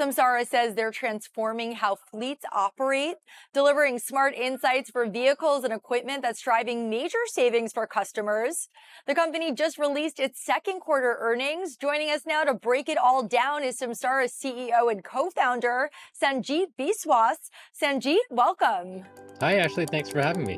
Samsara says they're transforming how fleets operate, delivering smart insights for vehicles and equipment that's driving major savings for customers. The company just released its second quarter earnings. Joining us now to break it all down is Samsara's CEO and co-founder, Sanjeet Biswas. Sanjeet, welcome. Hi, Ashley. Thanks for having me.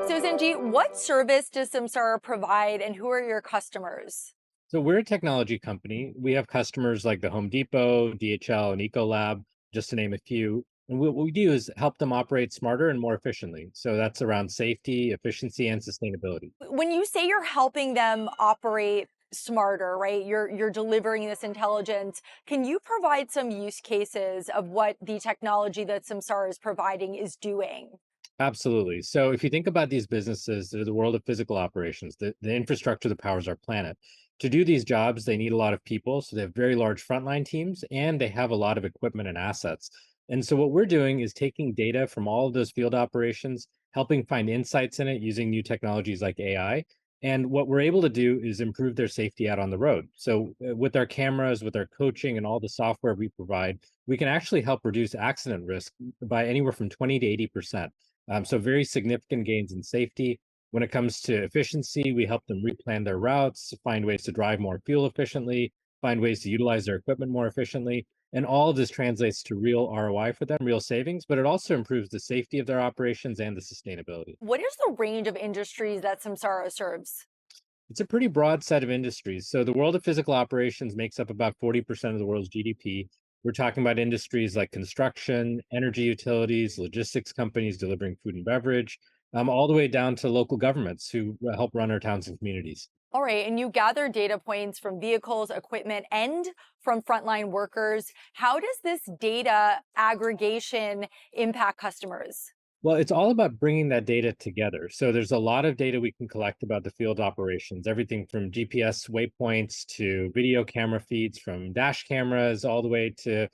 So, Sanjeet, what service does Samsara provide and who are your customers? So, we're a technology company. We have customers like the Home Depot, DHL, and Ecolab, just to name a few. And what we do is help them operate smarter and more efficiently. So, that's around safety, efficiency, and sustainability. When you say you're helping them operate smarter, right? You're delivering this intelligence. Can you provide some use cases of what the technology that Samsara is providing is doing? Absolutely. So, if you think about these businesses, they're the world of physical operations, the infrastructure that powers our planet. To do these jobs, they need a lot of people. So, they have very large frontline teams and they have a lot of equipment and assets. And so, what we're doing is taking data from all of those field operations, helping find insights in it using new technologies like AI. And what we're able to do is improve their safety out on the road. So, with our cameras, with our coaching, and all the software we provide, we can actually help reduce accident risk by anywhere from 20 to 80%. So very significant gains in safety. When it comes to efficiency, we help them replan their routes, find ways to drive more fuel efficiently, find ways to utilize their equipment more efficiently. And all of this translates to real ROI for them, real savings, but it also improves the safety of their operations and the sustainability. What is the range of industries that Samsara serves? It's a pretty broad set of industries. So the world of physical operations makes up about 40% of the world's GDP. We're talking about industries like construction, energy utilities, logistics companies delivering food and beverage, all the way down to local governments who help run our towns and communities. All right, and you gather data points from vehicles, equipment, and from frontline workers. How does this data aggregation impact customers? Well, it's all about bringing that data together. So there's a lot of data we can collect about the field operations, everything from GPS waypoints to video camera feeds, from dash cameras all the way to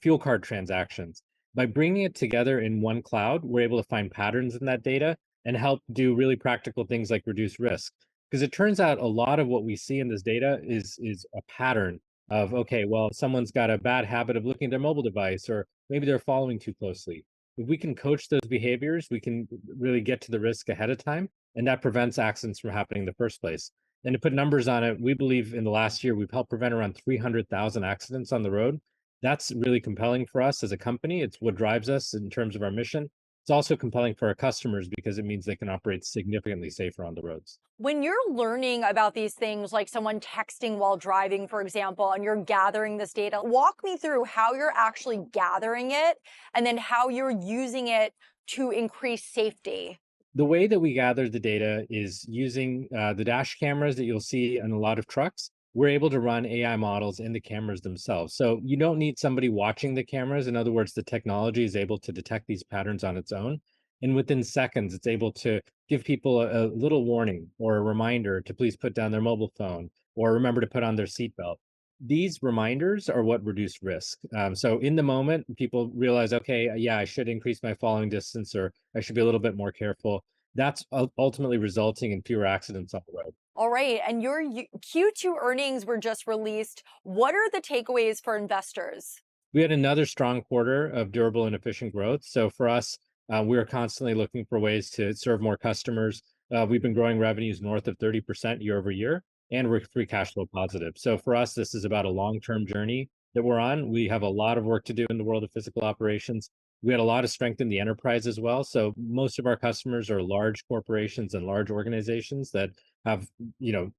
fuel card transactions. By bringing it together in one cloud, we're able to find patterns in that data and help do really practical things like reduce risk. Because it turns out a lot of what we see in this data is a pattern of, okay, well, someone's got a bad habit of looking at their mobile device, or maybe they're following too closely. If we can coach those behaviors, we can really get to the risk ahead of time, and that prevents accidents from happening in the first place. And to put numbers on it, we believe in the last year we've helped prevent around 300,000 accidents on the road. That's really compelling for us as a company. It's what drives us in terms of our mission. It's also compelling for our customers because it means they can operate significantly safer on the roads. When you're learning about these things, like someone texting while driving, for example, and you're gathering this data, walk me through how you're actually gathering it and then how you're using it to increase safety. The way that we gather the data is using the dash cameras that you'll see in a lot of trucks. We're able to run AI models in the cameras themselves. So you don't need somebody watching the cameras. In other words, the technology is able to detect these patterns on its own. And within seconds, it's able to give people a little warning or a reminder to please put down their mobile phone or remember to put on their seatbelt. These reminders are what reduce risk. So in the moment, people realize, okay, yeah, I should increase my following distance or I should be a little bit more careful. That's ultimately resulting in fewer accidents on the road. All right, and your Q2 earnings were just released. What are the takeaways for investors? We had another strong quarter of durable and efficient growth. So for us, we are constantly looking for ways to serve more customers. We've been growing revenues north of 30% year over year, and we're free cash flow positive. So for us, this is about a long-term journey that we're on. We have a lot of work to do in the world of physical operations. We had a lot of strength in the enterprise as well. So most of our customers are large corporations and large organizations that have,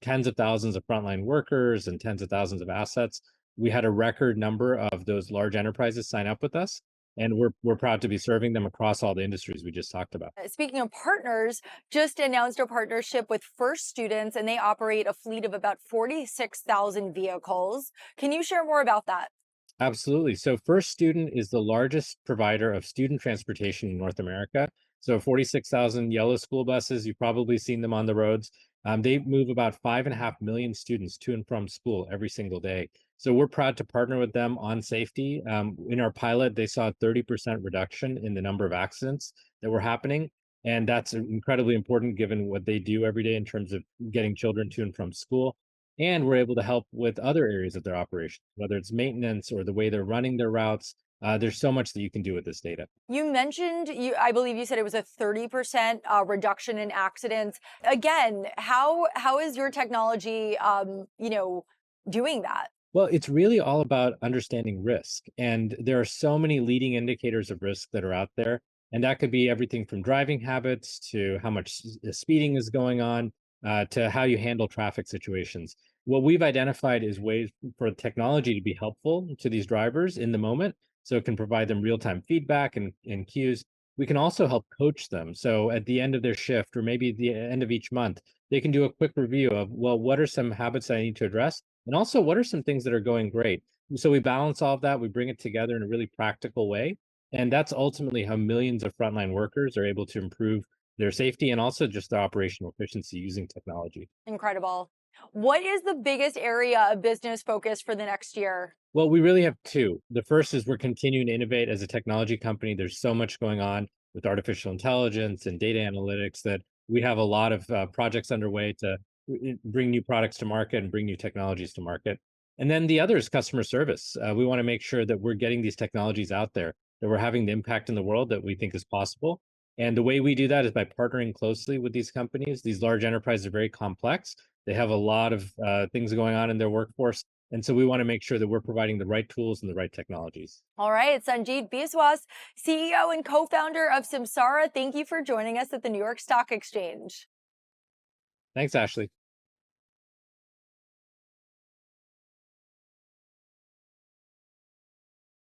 tens of thousands of frontline workers and tens of thousands of assets. We had a record number of those large enterprises sign up with us, and we're proud to be serving them across all the industries we just talked about. Speaking of partners, just announced a partnership with First Students, and they operate a fleet of about 46,000 vehicles. Can you share more about that? Absolutely. So First Student is the largest provider of student transportation in North America. So 46,000 yellow school buses, you've probably seen them on the roads. They move about 5.5 million students to and from school every single day. So we're proud to partner with them on safety. In our pilot, they saw a 30% reduction in the number of accidents that were happening. And that's incredibly important given what they do every day in terms of getting children to and from school. And we're able to help with other areas of their operation, whether it's maintenance or the way they're running their routes. There's so much that you can do with this data. You mentioned I believe you said it was a 30% reduction in accidents. Again, how is your technology doing that? Well, it's really all about understanding risk. And there are so many leading indicators of risk that are out there. And that could be everything from driving habits to how much speeding is going on, to how you handle traffic situations. What we've identified is ways for technology to be helpful to these drivers in the moment. So it can provide them real time feedback and cues. We can also help coach them. So at the end of their shift, or maybe at the end of each month, they can do a quick review of, well, what are some habits I need to address? And also, what are some things that are going great? So we balance all of that, we bring it together in a really practical way. And that's ultimately how millions of frontline workers are able to improve their safety and also just their operational efficiency using technology. Incredible. What is the biggest area of business focus for the next year? Well, we really have two. The first is we're continuing to innovate as a technology company. There's so much going on with artificial intelligence and data analytics that we have a lot of projects underway to bring new products to market and bring new technologies to market. And then the other is customer service. We want to make sure that we're getting these technologies out there, that we're having the impact in the world that we think is possible. And the way we do that is by partnering closely with these companies. These large enterprises are very complex. They have a lot of things going on in their workforce, and so we want to make sure that we're providing the right tools and the right technologies. All right, Sanjeev Biswas, CEO and co-founder of Samsara, thank you for joining us at the New York Stock Exchange. Thanks, Ashley.